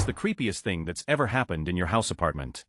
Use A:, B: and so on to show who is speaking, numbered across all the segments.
A: what's the creepiest thing that's ever happened in your house apartment?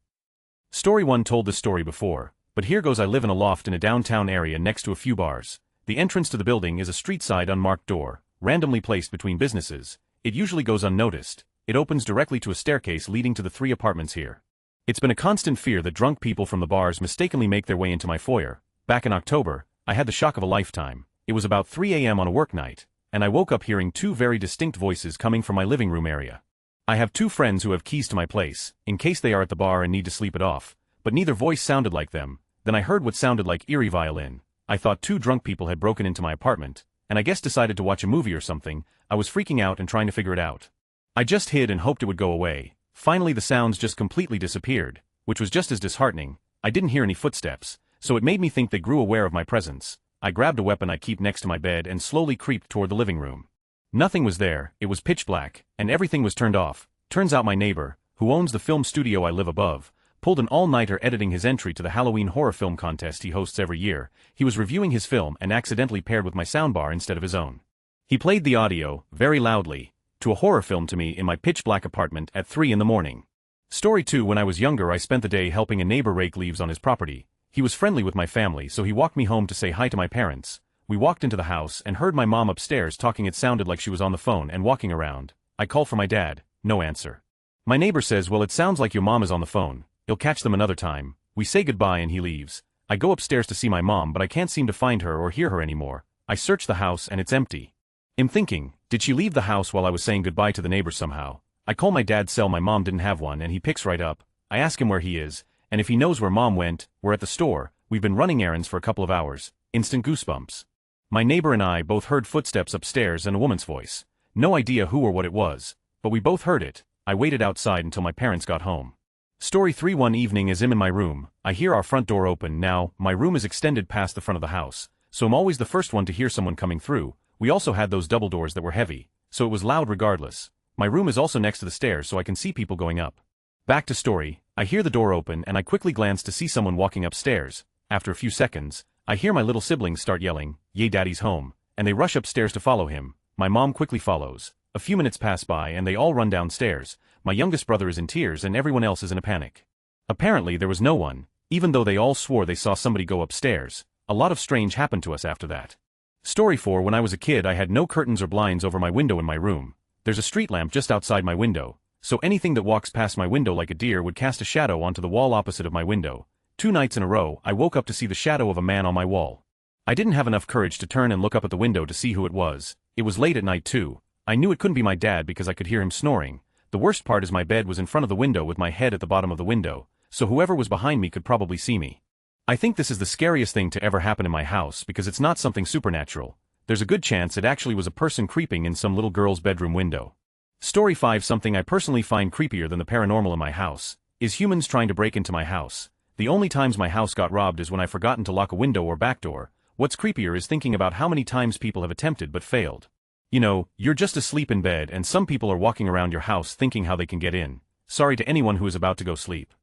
A: Story 1 told this story before, but here goes. I live in a loft in a downtown area next to a few bars. The entrance to the building is a street-side unmarked door, randomly placed between businesses. It usually goes unnoticed. It opens directly to a staircase leading to the 3 apartments here. It's been a constant fear that drunk people from the bars mistakenly make their way into my foyer. Back in October, I had the shock of a lifetime. It was about 3 a.m. on a work night, and I woke up hearing 2 very distinct voices coming from my living room area. I have 2 friends who have keys to my place, in case they are at the bar and need to sleep it off, but neither voice sounded like them. Then I heard what sounded like eerie violin. I thought 2 drunk people had broken into my apartment, and I guess decided to watch a movie or something. I was freaking out and trying to figure it out. I just hid and hoped it would go away. Finally the sounds just completely disappeared, which was just as disheartening. I didn't hear any footsteps, so it made me think they grew aware of my presence. I grabbed a weapon I keep next to my bed and slowly creeped toward the living room. Nothing was there. It was pitch black, and everything was turned off. Turns out my neighbor, who owns the film studio I live above, pulled an all-nighter editing his entry to the Halloween horror film contest he hosts every year. He was reviewing his film and accidentally paired with my soundbar instead of his own. He played the audio, very loudly, to a horror film to me in my pitch-black apartment at 3 in the morning. Story 2. When I was younger, I spent the day helping a neighbor rake leaves on his property. He was friendly with my family, so he walked me home to say hi to my parents. We walked into the house and heard my mom upstairs talking. It sounded like she was on the phone and walking around. I call for my dad, no answer. My neighbor says, "Well, it sounds like your mom is on the phone. You'll catch them another time." We say goodbye and he leaves. I go upstairs to see my mom, but I can't seem to find her or hear her anymore. I search the house and it's empty. I'm thinking, did she leave the house while I was saying goodbye to the neighbors somehow? I call my dad's cell. My mom didn't have one, and he picks right up. I ask him where he is, and if he knows where mom went. We're at the store. We've been running errands for a couple of hours. Instant goosebumps. My neighbor and I both heard footsteps upstairs and a woman's voice. No idea who or what it was, but we both heard it. I waited outside until my parents got home. Story 3. One evening as I'm in my room, I hear our front door open. Now, my room is extended past the front of the house, so I'm always the first one to hear someone coming through. We also had those double doors that were heavy, so it was loud regardless. My room is also next to the stairs, so I can see people going up. Back to story. I hear the door open and I quickly glance to see someone walking upstairs. After a few seconds, I hear my little siblings start yelling, "Yay, Daddy's home," and they rush upstairs to follow him. My mom quickly follows. A few minutes pass by and they all run downstairs. My youngest brother is in tears and everyone else is in a panic. Apparently there was no one, even though they all swore they saw somebody go upstairs. A lot of strange happened to us after that. Story 4. When I was a kid, I had no curtains or blinds over my window in my room. There's a street lamp just outside my window, so anything that walks past my window like a deer would cast a shadow onto the wall opposite of my window. 2 nights in a row, I woke up to see the shadow of a man on my wall. I didn't have enough courage to turn and look up at the window to see who it was. It was late at night too. I knew it couldn't be my dad because I could hear him snoring. The worst part is my bed was in front of the window with my head at the bottom of the window, so whoever was behind me could probably see me. I think this is the scariest thing to ever happen in my house because it's not something supernatural. There's a good chance it actually was a person creeping in some little girl's bedroom window. Story 5. Something I personally find creepier than the paranormal in my house is humans trying to break into my house. The only times my house got robbed is when I've forgotten to lock a window or back door. What's creepier is thinking about how many times people have attempted but failed. You know, you're just asleep in bed and some people are walking around your house thinking how they can get in. Sorry to anyone who is about to go sleep.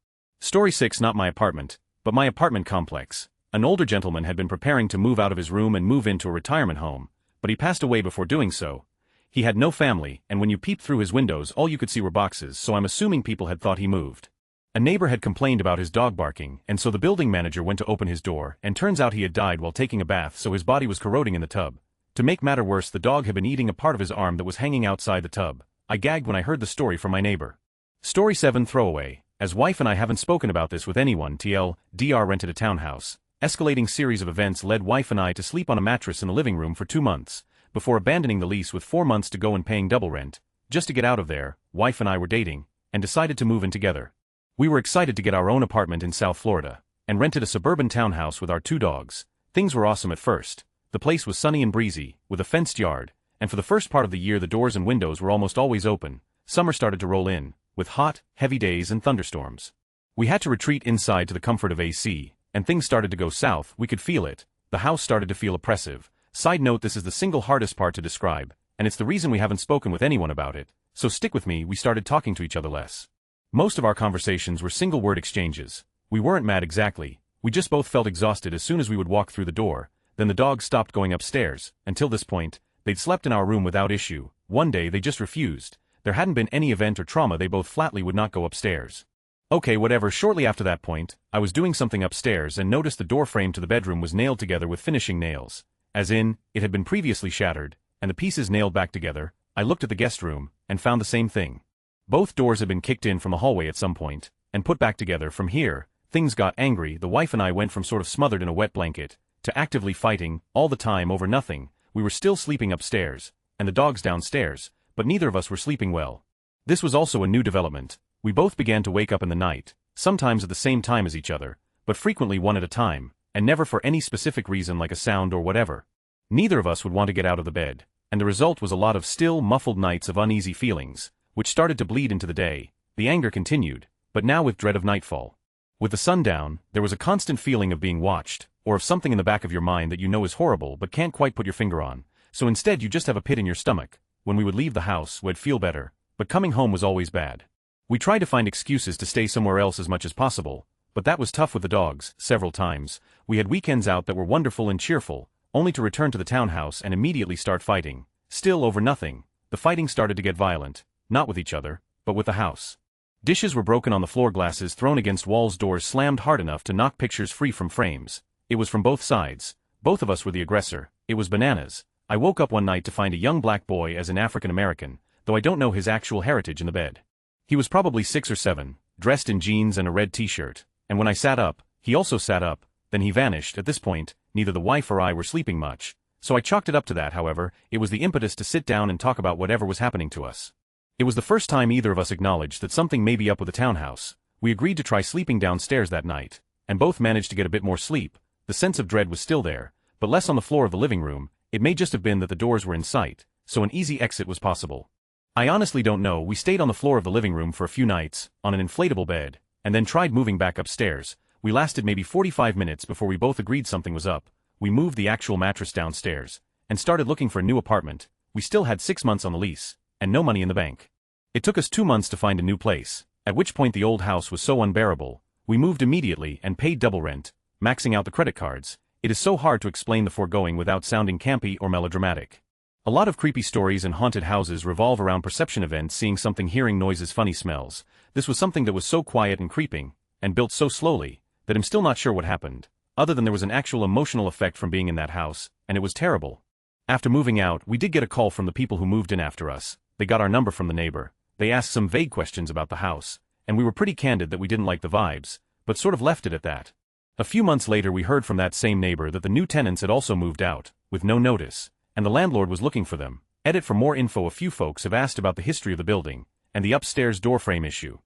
A: Story 6. Not my apartment, but my apartment complex. An older gentleman had been preparing to move out of his room and move into a retirement home, but he passed away before doing so. He had no family, and when you peeped through his windows all you could see were boxes, so I'm assuming people had thought he moved. A neighbor had complained about his dog barking, and so the building manager went to open his door, and turns out he had died while taking a bath, so his body was corroding in the tub. To make matter worse, the dog had been eating a part of his arm that was hanging outside the tub. I gagged when I heard the story from my neighbor. Story 7. Throwaway. As wife and I haven't spoken about this with anyone. TLDR rented a townhouse. Escalating series of events led wife and I to sleep on a mattress in the living room for 2 months, before abandoning the lease with 4 months to go and paying double rent. Just to get out of there, wife and I were dating, and decided to move in together. We were excited to get our own apartment in South Florida, and rented a suburban townhouse with our 2 dogs. Things were awesome at first. The place was sunny and breezy, with a fenced yard, and for the first part of the year the doors and windows were almost always open. Summer started to roll in, with hot, heavy days and thunderstorms. We had to retreat inside to the comfort of AC, and things started to go south. We could feel it. The house started to feel oppressive. Side note, this is the single hardest part to describe, and it's the reason we haven't spoken with anyone about it, so stick with me. We started talking to each other less. Most of our conversations were single-word exchanges. We weren't mad exactly, we just both felt exhausted as soon as we would walk through the door. Then the dogs stopped going upstairs. Until this point, they'd slept in our room without issue. One day they just refused. there hadn't been any event or trauma, they both flatly would not go upstairs. Okay, whatever. Shortly after that point, I was doing something upstairs and noticed the door frame to the bedroom was nailed together with finishing nails. As in, it had been previously shattered, and the pieces nailed back together. I looked at the guest room, and found the same thing. Both doors had been kicked in from the hallway at some point, and put back together. From here, things got angry. The wife and I went from sort of smothered in a wet blanket, to actively fighting, all the time over nothing. We were still sleeping upstairs, and the dogs downstairs, but neither of us were sleeping well. This was also a new development. We both began to wake up in the night, sometimes at the same time as each other, but frequently one at a time, and never for any specific reason like a sound or whatever. Neither of us would want to get out of the bed, and the result was a lot of still, muffled nights of uneasy feelings, which started to bleed into the day. The anger continued, but now with dread of nightfall. With the sun down, there was a constant feeling of being watched, or of something in the back of your mind that you know is horrible but can't quite put your finger on, so instead you just have a pit in your stomach. When we would leave the house, we'd feel better, but coming home was always bad. We tried to find excuses to stay somewhere else as much as possible, but that was tough with the dogs. Several times, we had weekends out that were wonderful and cheerful, only to return to the townhouse and immediately start fighting. Still over nothing. The fighting started to get violent, not with each other, but with the house. Dishes were broken on the floor, glasses thrown against walls, doors slammed hard enough to knock pictures free from frames. It was from both sides. Both of us were the aggressor. It was bananas. I woke up one night to find a young black boy, as an African American, though I don't know his actual heritage, in the bed. He was probably 6 or 7, dressed in jeans and a red t-shirt, and when I sat up, he also sat up, then he vanished. At this point, neither the wife or I were sleeping much, so I chalked it up to that. However, it was the impetus to sit down and talk about whatever was happening to us. It was the first time either of us acknowledged that something may be up with the townhouse. We agreed to try sleeping downstairs that night, and both managed to get a bit more sleep. The sense of dread was still there, but less on the floor of the living room. It may just have been that the doors were in sight, so an easy exit was possible. I honestly don't know. We stayed on the floor of the living room for a few nights, on an inflatable bed, and then tried moving back upstairs. We lasted maybe 45 minutes before we both agreed something was up. We moved the actual mattress downstairs, and started looking for a new apartment. We still had 6 months on the lease, and no money in the bank. It took us 2 months to find a new place, at which point the old house was so unbearable. We moved immediately and paid double rent, maxing out the credit cards. It is so hard to explain the foregoing without sounding campy or melodramatic. A lot of creepy stories and haunted houses revolve around perception events, seeing something, hearing noises, funny smells. This was something that was so quiet and creeping, and built so slowly, that I'm still not sure what happened, other than there was an actual emotional effect from being in that house, and it was terrible. After moving out, we did get a call from the people who moved in after us. They got our number from the neighbor. They asked some vague questions about the house, and we were pretty candid that we didn't like the vibes, but sort of left it at that. A few months later, we heard from that same neighbor that the new tenants had also moved out, with no notice, and the landlord was looking for them. Edit for more info. A few folks have asked about the history of the building, and the upstairs doorframe issue.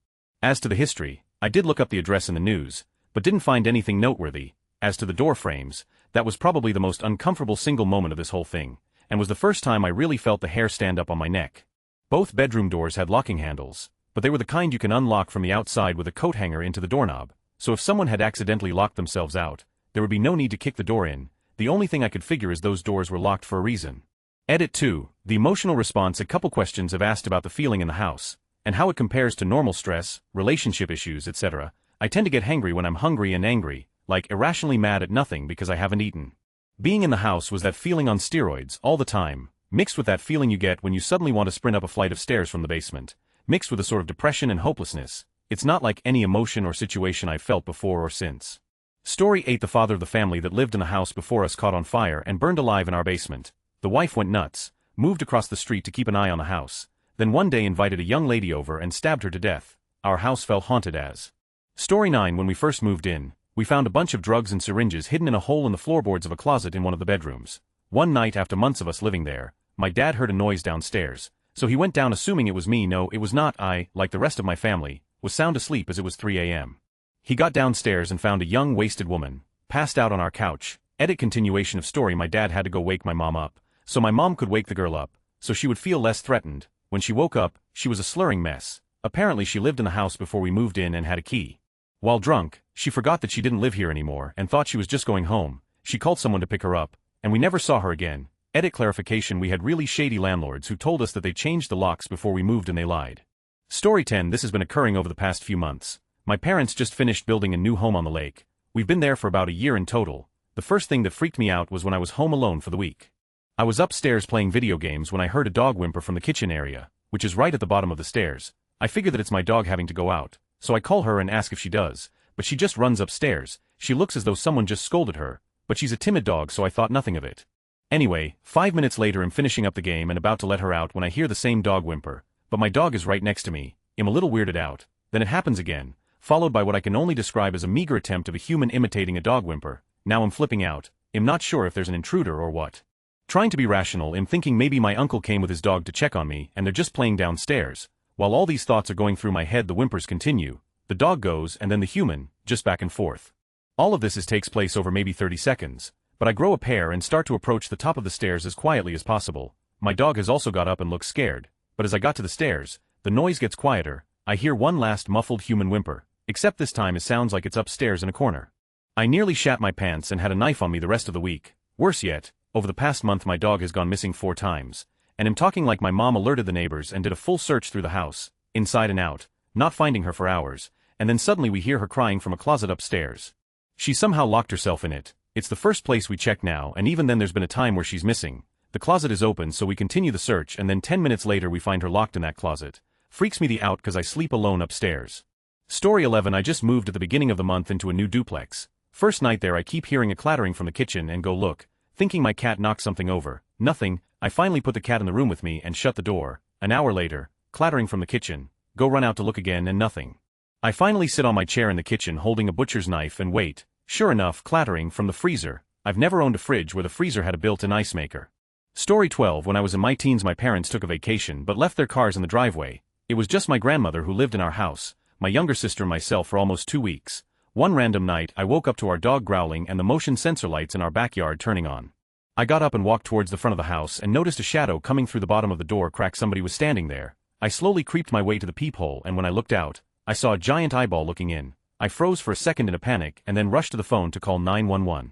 A: As to the history, I did look up the address in the news, but didn't find anything noteworthy. As to the door frames, that was probably the most uncomfortable single moment of this whole thing, and was the first time I really felt the hair stand up on my neck. Both bedroom doors had locking handles, but they were the kind you can unlock from the outside with a coat hanger into the doorknob, so if someone had accidentally locked themselves out, there would be no need to kick the door in. The only thing I could figure is those doors were locked for a reason. Edit 2. The emotional response. A couple questions have asked about the feeling in the house, and how it compares to normal stress, relationship issues, etc. I tend to get hangry when I'm hungry and angry, like irrationally mad at nothing because I haven't eaten. Being in the house was that feeling on steroids all the time, mixed with that feeling you get when you suddenly want to sprint up a flight of stairs from the basement, mixed with a sort of depression and hopelessness. It's not like any emotion or situation I've felt before or since. Story 8. The father of the family that lived in the house before us caught on fire and burned alive in our basement. The wife went nuts, moved across the street to keep an eye on the house, then one day invited a young lady over and stabbed her to death. Our house fell haunted as. Story 9. When we first moved in, we found a bunch of drugs and syringes hidden in a hole in the floorboards of a closet in one of the bedrooms. One night, after months of us living there, my dad heard a noise downstairs, so he went down assuming it was me. No, it was not. I, like the rest of my family, was sound asleep as it was 3 a.m. He got downstairs and found a young wasted woman, passed out on our couch. Edit continuation of story. My dad had to go wake my mom up, so my mom could wake the girl up, so she would feel less threatened. When she woke up, she was a slurring mess. Apparently she lived in the house before we moved in and had a key. While drunk, she forgot that she didn't live here anymore and thought she was just going home. She called someone to pick her up, and we never saw her again. Edit clarification. We had really shady landlords who told us that they changed the locks before we moved and they lied. Story 10. This has been occurring over the past few months. My parents just finished building a new home on the lake. We've been there for about a year in total. The first thing that freaked me out was when I was home alone for the week. I was upstairs playing video games when I heard a dog whimper from the kitchen area. which is right at the bottom of the stairs. I figure that it's my dog having to go out, so I call her and ask if she does, but she just runs upstairs. She looks as though someone just scolded her, but she's a timid dog, so I thought nothing of it. Anyway, 5 minutes later I'm finishing up the game and about to let her out when I hear the same dog whimper, but my dog is right next to me. I'm a little weirded out. Then it happens again, followed by what I can only describe as a meager attempt of a human imitating a dog whimper. Now I'm flipping out. I'm not sure if there's an intruder or what. Trying to be rational, I'm thinking maybe my uncle came with his dog to check on me and they're just playing downstairs. While all these thoughts are going through my head, the whimpers continue. The dog goes and then the human, just back and forth. All of this takes place over maybe 30 seconds, but I grow a pair and start to approach the top of the stairs as quietly as possible. My dog has also got up and looks scared, but as I got to the stairs, the noise gets quieter. I hear one last muffled human whimper, except this time it sounds like it's upstairs in a corner. I nearly shat my pants and had a knife on me the rest of the week. Worse yet, over the past month my dog has gone missing 4 times, and I'm talking like my mom alerted the neighbors and did a full search through the house, inside and out, not finding her for hours, and then suddenly we hear her crying from a closet upstairs. She somehow locked herself in it. It's the first place we check now, and even then there's been a time where she's missing. The closet is open, so we continue the search, and then 10 minutes later we find her locked in that closet. Freaks me the out cause I sleep alone upstairs. Story 11. I just moved at the beginning of the month into a new duplex. First night there I keep hearing a clattering from the kitchen and go look, thinking my cat knocked something over. Nothing. I finally put the cat in the room with me and shut the door. An hour later, clattering from the kitchen. Go run out to look again and nothing. I finally sit on my chair in the kitchen holding a butcher's knife and wait. Sure enough, clattering from the freezer. I've never owned a fridge where the freezer had a built-in ice maker. Story 12. When I was in my teens my parents took a vacation but left their cars in the driveway. It was just my grandmother who lived in our house, my younger sister and myself for almost 2 weeks. One random night I woke up to our dog growling and the motion sensor lights in our backyard turning on. I got up and walked towards the front of the house and noticed a shadow coming through the bottom of the door crack. Somebody was standing there. I slowly creeped my way to the peephole and when I looked out, I saw a giant eyeball looking in. I froze for a second in a panic and then rushed to the phone to call 911.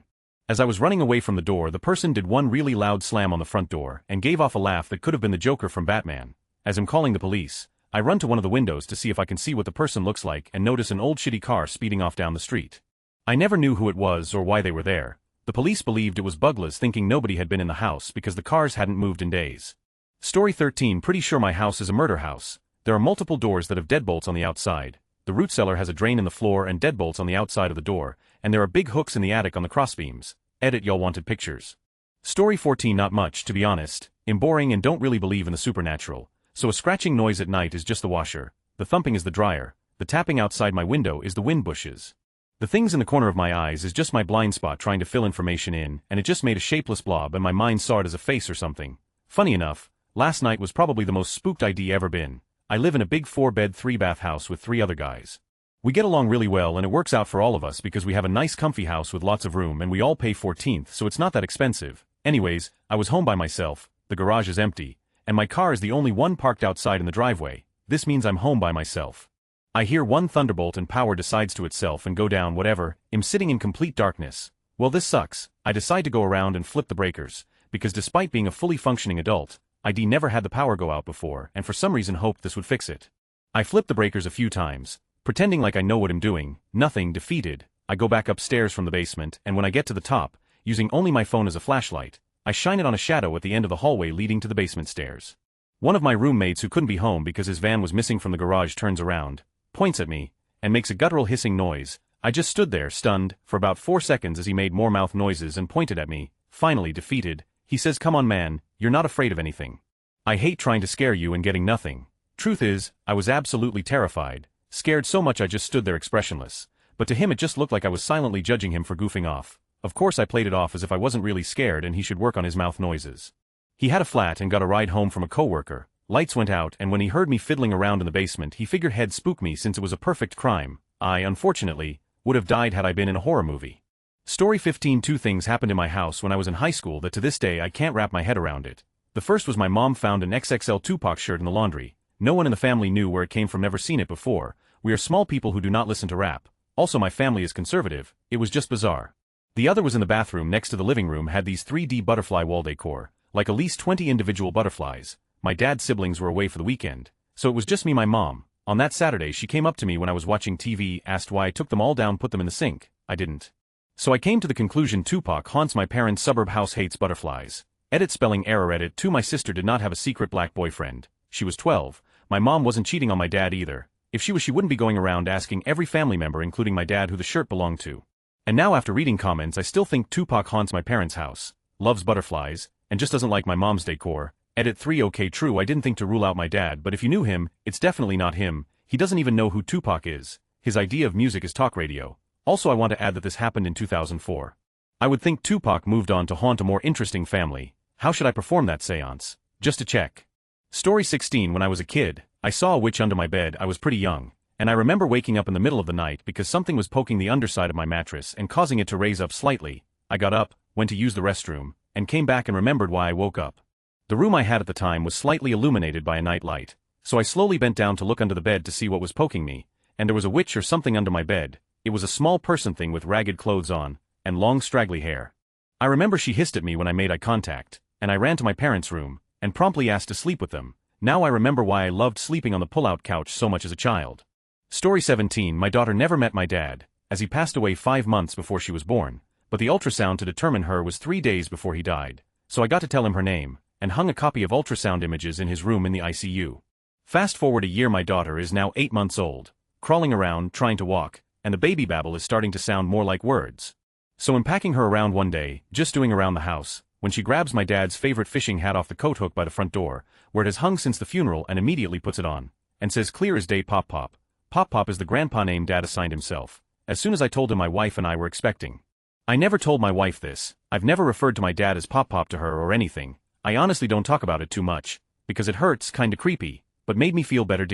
A: As I was running away from the door, the person did one really loud slam on the front door and gave off a laugh that could have been the Joker from Batman. As I'm calling the police, I run to one of the windows to see if I can see what the person looks like and notice an old shitty car speeding off down the street. I never knew who it was or why they were there. The police believed it was bugless, thinking nobody had been in the house because the cars hadn't moved in days. Story 13. Pretty sure my house is a murder house. There are multiple doors that have deadbolts on the outside. The root cellar has a drain in the floor and deadbolts on the outside of the door, and there are big hooks in the attic on the crossbeams. Edit. Y'all wanted pictures. Story 14. Not much, to be honest. I'm boring and don't really believe in the supernatural. So a scratching noise at night is just the washer, the thumping is the dryer, the tapping outside my window is the wind bushes. The things in the corner of my eyes is just my blind spot trying to fill information in, and it just made a shapeless blob and my mind saw it as a face or something. Funny enough, last night was probably the most spooked I'd ever been. I live in a big 4-bed 3-bath house with 3 other guys. We get along really well and it works out for all of us because we have a nice comfy house with lots of room and we all pay 14th, so it's not that expensive. Anyways, I was home by myself, the garage is empty, and my car is the only one parked outside in the driveway. This means I'm home by myself. I hear one thunderbolt and power decides to itself and go down. Whatever. I'm sitting in complete darkness. Well, this sucks. I decide to go around and flip the breakers, because despite being a fully functioning adult, I never had the power go out before and for some reason hoped this would fix it. I flip the breakers a few times, pretending like I know what I'm doing. Nothing. Defeated. I go back upstairs from the basement, and when I get to the top, using only my phone as a flashlight, I shine it on a shadow at the end of the hallway leading to the basement stairs. One of my roommates who couldn't be home because his van was missing from the garage turns around, points at me, and makes a guttural hissing noise. I just stood there stunned for about 4 seconds as he made more mouth noises and pointed at me. Finally defeated, he says, "Come on man, you're not afraid of anything. I hate trying to scare you and getting nothing." Truth is, I was absolutely terrified, scared so much I just stood there expressionless, but to him it just looked like I was silently judging him for goofing off. Of course I played it off as if I wasn't really scared and he should work on his mouth noises. He had a flat and got a ride home from a coworker. Lights went out and when he heard me fiddling around in the basement he figured he'd spook me since it was a perfect crime. I, unfortunately, would have died had I been in a horror movie. Story 15. 2 things happened in my house when I was in high school that to this day I can't wrap my head around it. The first was my mom found an XXL Tupac shirt in the laundry. No one in the family knew where it came from, never seen it before. We are small people who do not listen to rap. Also my family is conservative. It was just bizarre. The other was in the bathroom next to the living room, had these 3D butterfly wall decor, like at least 20 individual butterflies. My dad's siblings were away for the weekend, so it was just me, my mom. On that Saturday she came up to me when I was watching TV, asked why I took them all down, put them in the sink. I didn't. So I came to the conclusion Tupac haunts my parents' suburb house, hates butterflies. Edit spelling error. Edit 2. My sister did not have a secret black boyfriend. she was 12, my mom wasn't cheating on my dad either. If she was, she wouldn't be going around asking every family member including my dad who the shirt belonged to. And now after reading comments I still think Tupac haunts my parents' house, loves butterflies, and just doesn't like my mom's decor. Edit 3 Okay true, I didn't think to rule out my dad, but if you knew him, it's definitely not him. He doesn't even know who Tupac is. His idea of music is talk radio. Also I want to add that this happened in 2004. I would think Tupac moved on to haunt a more interesting family. How should I perform that seance? Just to check. Story 16 When I was a kid, I saw a witch under my bed. I was pretty young, and I remember waking up in the middle of the night because something was poking the underside of my mattress and causing it to raise up slightly. I got up, went to use the restroom, and came back and remembered why I woke up. The room I had at the time was slightly illuminated by a night light, so I slowly bent down to look under the bed to see what was poking me, and there was a witch or something under my bed. It was a small person thing with ragged clothes on, and long straggly hair. I remember she hissed at me when I made eye contact, and I ran to my parents' room, and promptly asked to sleep with them. Now I remember why I loved sleeping on the pull-out couch so much as a child. Story 17 My daughter never met my dad, as he passed away 5 months before she was born, but the ultrasound to determine her was 3 days before he died, so I got to tell him her name, and hung a copy of ultrasound images in his room in the ICU. Fast forward a year, my daughter is now 8 months old, crawling around, trying to walk, and the baby babble is starting to sound more like words. So I'm packing her around one day, just doing around the house, when she grabs my dad's favorite fishing hat off the coat hook by the front door, where it has hung since the funeral, and immediately puts it on, and says clear as day, Pop Pop. Pop Pop is the grandpa name Dad assigned himself, as soon as I told him my wife and I were expecting. I never told my wife this. I've never referred to my dad as Pop Pop to her or anything. I honestly don't talk about it too much, because it hurts, kinda creepy, but made me feel better.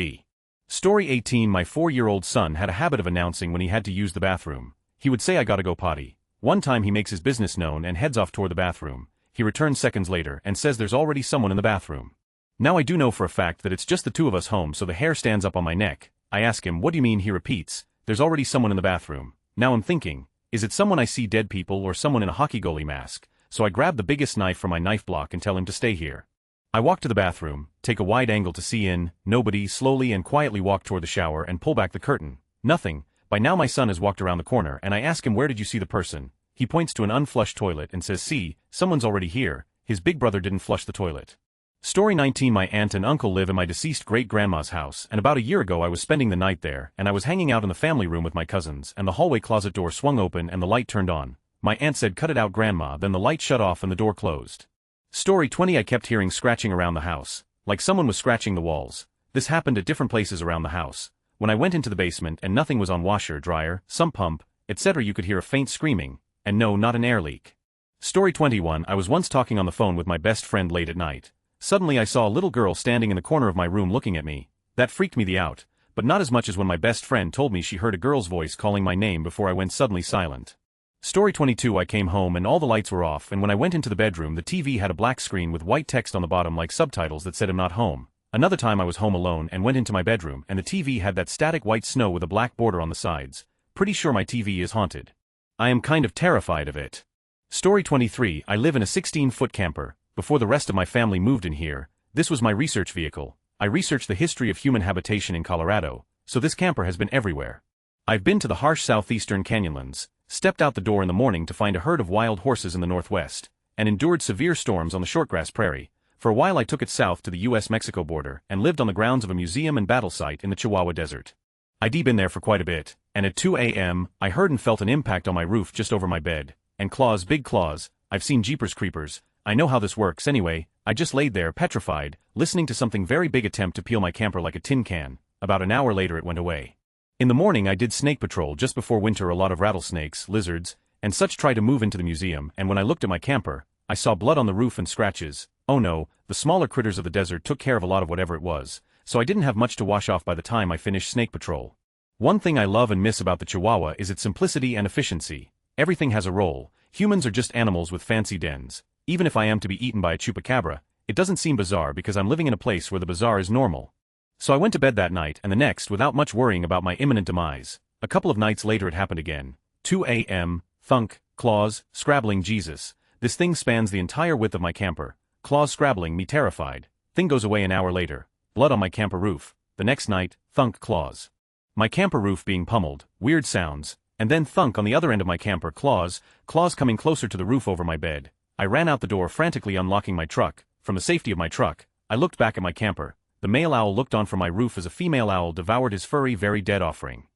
A: Story 18 My 4-year-old son had a habit of announcing when he had to use the bathroom. He would say I gotta go potty. One time he makes his business known and heads off toward the bathroom. He returns seconds later and says there's already someone in the bathroom. Now I do know for a fact that it's just the two of us home, so the hair stands up on my neck. I ask him, what do you mean? He repeats, there's already someone in the bathroom. Now I'm thinking, is it someone I see dead people or someone in a hockey goalie mask? So I grab the biggest knife from my knife block and tell him to stay here. I walk to the bathroom, take a wide angle to see in, nobody, slowly and quietly walk toward the shower and pull back the curtain. Nothing. By now my son has walked around the corner and I ask him, where did you see the person? He points to an unflushed toilet and says, see, someone's already here. His big brother didn't flush the toilet. Story 19 My aunt and uncle live in my deceased great-grandma's house, and about a year ago I was spending the night there, and I was hanging out in the family room with my cousins, and the hallway closet door swung open and the light turned on. My aunt said, cut it out, Grandma, then the light shut off and the door closed. Story 20 I kept hearing scratching around the house, like someone was scratching the walls. This happened at different places around the house. When I went into the basement and nothing was on, washer, dryer, sump pump, etc., you could hear a faint screaming, and no, not an air leak. Story 21 I was once talking on the phone with my best friend late at night. Suddenly I saw a little girl standing in the corner of my room looking at me. That freaked me out, but not as much as when my best friend told me she heard a girl's voice calling my name before I went suddenly silent. Story 22 I came home and all the lights were off, and when I went into the bedroom the TV had a black screen with white text on the bottom like subtitles that said I'm not home. Another time I was home alone and went into my bedroom and the TV had that static white snow with a black border on the sides. Pretty sure my TV is haunted. I am kind of terrified of it. Story 23 I live in a 16-foot camper. Before the rest of my family moved in here, this was my research vehicle. I researched the history of human habitation in Colorado, so this camper has been everywhere. I've been to the harsh southeastern canyonlands, stepped out the door in the morning to find a herd of wild horses in the northwest, and endured severe storms on the shortgrass prairie. For a while I took it south to the US-Mexico border and lived on the grounds of a museum and battle site in the Chihuahua Desert. I'd been there for quite a bit, and at 2 a.m., I heard and felt an impact on my roof just over my bed, and claws, big claws. I've seen Jeepers Creepers. I know how this works anyway. I just laid there petrified, listening to something very big attempt to peel my camper like a tin can. About an hour later it went away. In the morning I did snake patrol just before winter. A lot of rattlesnakes, lizards, and such tried to move into the museum, and when I looked at my camper, I saw blood on the roof and scratches. Oh no, the smaller critters of the desert took care of a lot of whatever it was, so I didn't have much to wash off by the time I finished snake patrol. One thing I love and miss about the Chihuahua is its simplicity and efficiency. Everything has a role. Humans are just animals with fancy dens. Even if I am to be eaten by a chupacabra, it doesn't seem bizarre because I'm living in a place where the bizarre is normal. So I went to bed that night and the next without much worrying about my imminent demise. A couple of nights later it happened again. 2 a.m., thunk, claws, scrabbling. Jesus. This thing spans the entire width of my camper. Claws scrabbling, me terrified. Thing goes away an hour later. Blood on my camper roof. The next night, thunk, claws. My camper roof being pummeled, weird sounds, and then thunk on the other end of my camper, claws coming closer to the roof over my bed. I ran out the door frantically unlocking my truck. From the safety of my truck, I looked back at my camper. the male owl looked on from my roof as a female owl devoured his furry, very dead offering.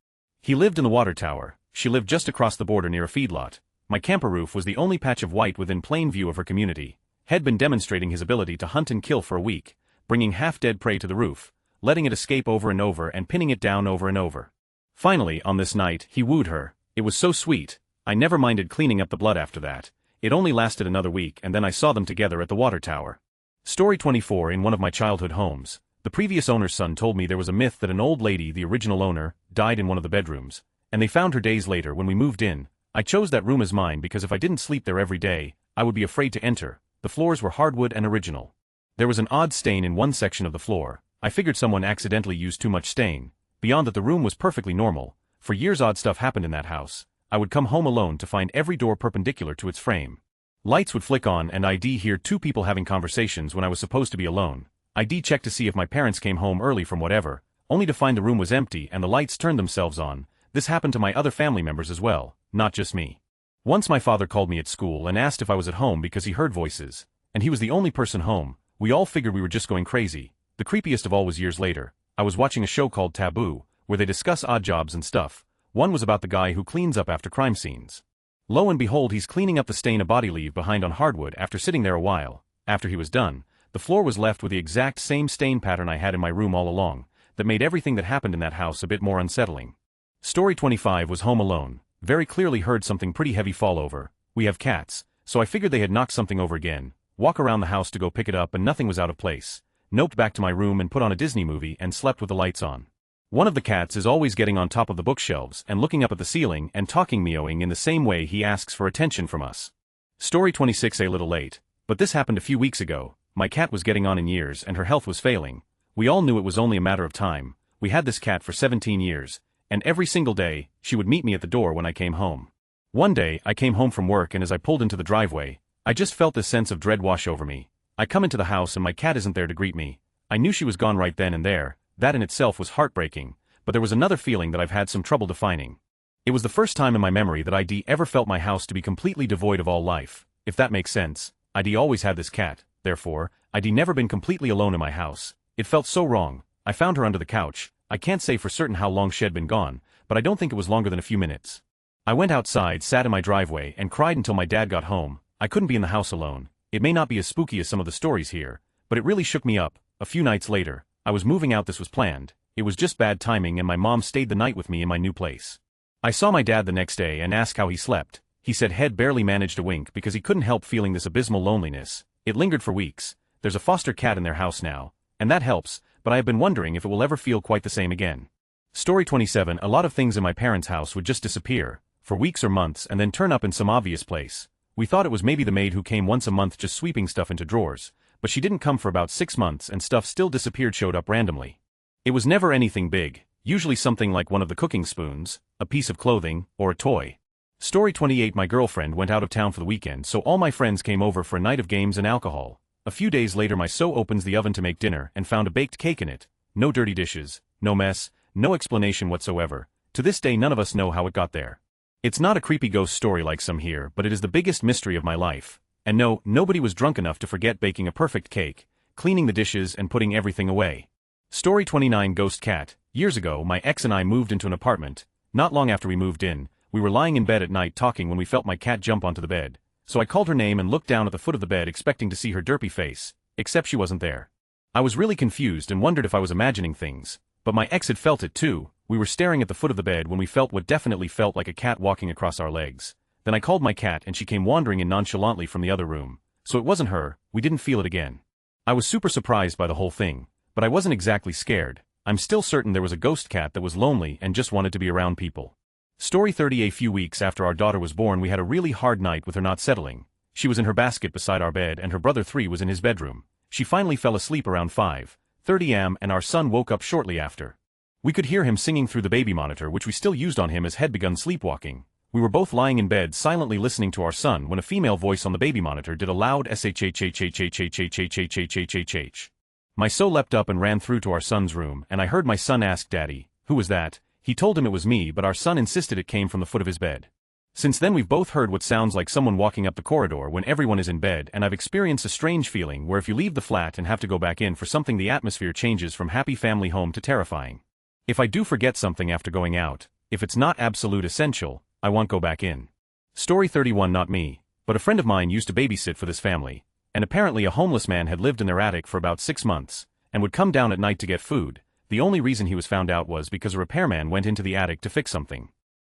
A: He lived in the water tower, she lived just across the border near a feedlot. My camper roof was the only patch of white within plain view of her community. Had been demonstrating his ability to hunt and kill for a week, bringing half-dead prey to the roof, letting it escape over and over and pinning it down over and over. Finally, on this night, he wooed her. It was so sweet. I never minded cleaning up the blood after that. It only lasted another week and then I saw them together at the water tower. Story 24. In one of my childhood homes, the previous owner's son told me there was a myth that an old lady, the original owner, died in one of the bedrooms, and they found her days later when we moved in. I chose that room as mine because if I didn't sleep there every day, I would be afraid to enter. The floors were hardwood and original. There was an odd stain in one section of the floor. I figured someone accidentally used too much stain. Beyond that, the room was perfectly normal. For years odd stuff happened in that house. I would come home alone to find every door perpendicular to its frame. Lights would flick on and I'd hear two people having conversations when I was supposed to be alone. I'd check to see if my parents came home early from whatever, only to find the room was empty and the lights turned themselves on. This happened to my other family members as well, not just me. Once my father called me at school and asked if I was at home because he heard voices, and he was the only person home. We all figured we were just going crazy. The creepiest of all was years later. I was watching a show called Taboo, where they discuss odd jobs and stuff. One was about the guy who cleans up after crime scenes. Lo and behold, he's cleaning up the stain a body leave behind on hardwood after sitting there a while. After he was done, the floor was left with the exact same stain pattern I had in my room all along. That made everything that happened in that house a bit more unsettling. Story 25 was home alone. Very clearly heard something pretty heavy fall over. We have cats, so I figured they had knocked something over again. Walk around the house to go pick it up and nothing was out of place. Noped back to my room and put on a Disney movie and slept with the lights on. One of the cats is always getting on top of the bookshelves and looking up at the ceiling and talking, meowing in the same way he asks for attention from us. Story 26. A little late, but this happened a few weeks ago. My cat was getting on in years and her health was failing. We all knew it was only a matter of time. We had this cat for 17 years, and every single day, she would meet me at the door when I came home. One day, I came home from work and as I pulled into the driveway, I just felt this sense of dread wash over me. I come into the house and my cat isn't there to greet me. I knew she was gone right then and there. That in itself was heartbreaking, but there was another feeling that I've had some trouble defining. It was the first time in my memory that I'd ever felt my house to be completely devoid of all life, if that makes sense. I'd always had this cat, therefore, I'd never been completely alone in my house. It felt so wrong. I found her under the couch. I can't say for certain how long she'd been gone, but I don't think it was longer than a few minutes. I went outside, sat in my driveway, and cried until my dad got home. I couldn't be in the house alone. It may not be as spooky as some of the stories here, but it really shook me up. A few nights later, I was moving out. This was planned. It was just bad timing and my mom stayed the night with me in my new place. I saw my dad the next day and asked how he slept. He said he'd barely managed to wink because he couldn't help feeling this abysmal loneliness. It lingered for weeks. There's a foster cat in their house now, and that helps, but I have been wondering if it will ever feel quite the same again. Story 27. A lot of things in my parents' house would just disappear, for weeks or months and then turn up in some obvious place. We thought it was maybe the maid who came once a month just sweeping stuff into drawers, but she didn't come for about 6 months and stuff still disappeared, showed up randomly. It was never anything big, usually something like one of the cooking spoons, a piece of clothing, or a toy. Story 28. My girlfriend went out of town for the weekend, so all my friends came over for a night of games and alcohol. A few days later my so opens the oven to make dinner and found a baked cake in it. No dirty dishes, no mess, no explanation whatsoever. To this day none of us know how it got there. It's not a creepy ghost story like some here, but it is the biggest mystery of my life. And no, nobody was drunk enough to forget baking a perfect cake, cleaning the dishes and putting everything away. Story 29. Ghost cat. Years ago my ex and I moved into an apartment. Not long after we moved in, we were lying in bed at night talking when we felt my cat jump onto the bed. So I called her name and looked down at the foot of the bed expecting to see her derpy face, except she wasn't there. I was really confused and wondered if I was imagining things, but my ex had felt it too. We were staring at the foot of the bed when we felt what definitely felt like a cat walking across our legs. Then I called my cat and she came wandering in nonchalantly from the other room. So it wasn't her, we didn't feel it again. I was super surprised by the whole thing, but I wasn't exactly scared. I'm still certain there was a ghost cat that was lonely and just wanted to be around people. Story 30. A few weeks after our daughter was born we had a really hard night with her not settling. She was in her basket beside our bed and her brother 3 was in his bedroom. She finally fell asleep around 5:30 am and our son woke up shortly after. We could hear him singing through the baby monitor which we still used on him as had begun sleepwalking. We were both lying in bed silently listening to our son when a female voice on the baby monitor did a loud shhhhhhhhhhhhhhhhh. My so leapt up and ran through to our son's room and I heard my son ask Daddy, "Who was that?" He told him it was me but our son insisted it came from the foot of his bed. Since then we've both heard what sounds like someone walking up the corridor when everyone is in bed, and I've experienced a strange feeling where if you leave the flat and have to go back in for something, the atmosphere changes from happy family home to terrifying. If I do forget something after going out, if it's not absolute essential, I won't go back in. Story 31. Not me, but a friend of mine used to babysit for this family, and apparently a homeless man had lived in their attic for about 6 months, and would come down at night to get food. The only reason he was found out was because a repairman went into the attic to fix something.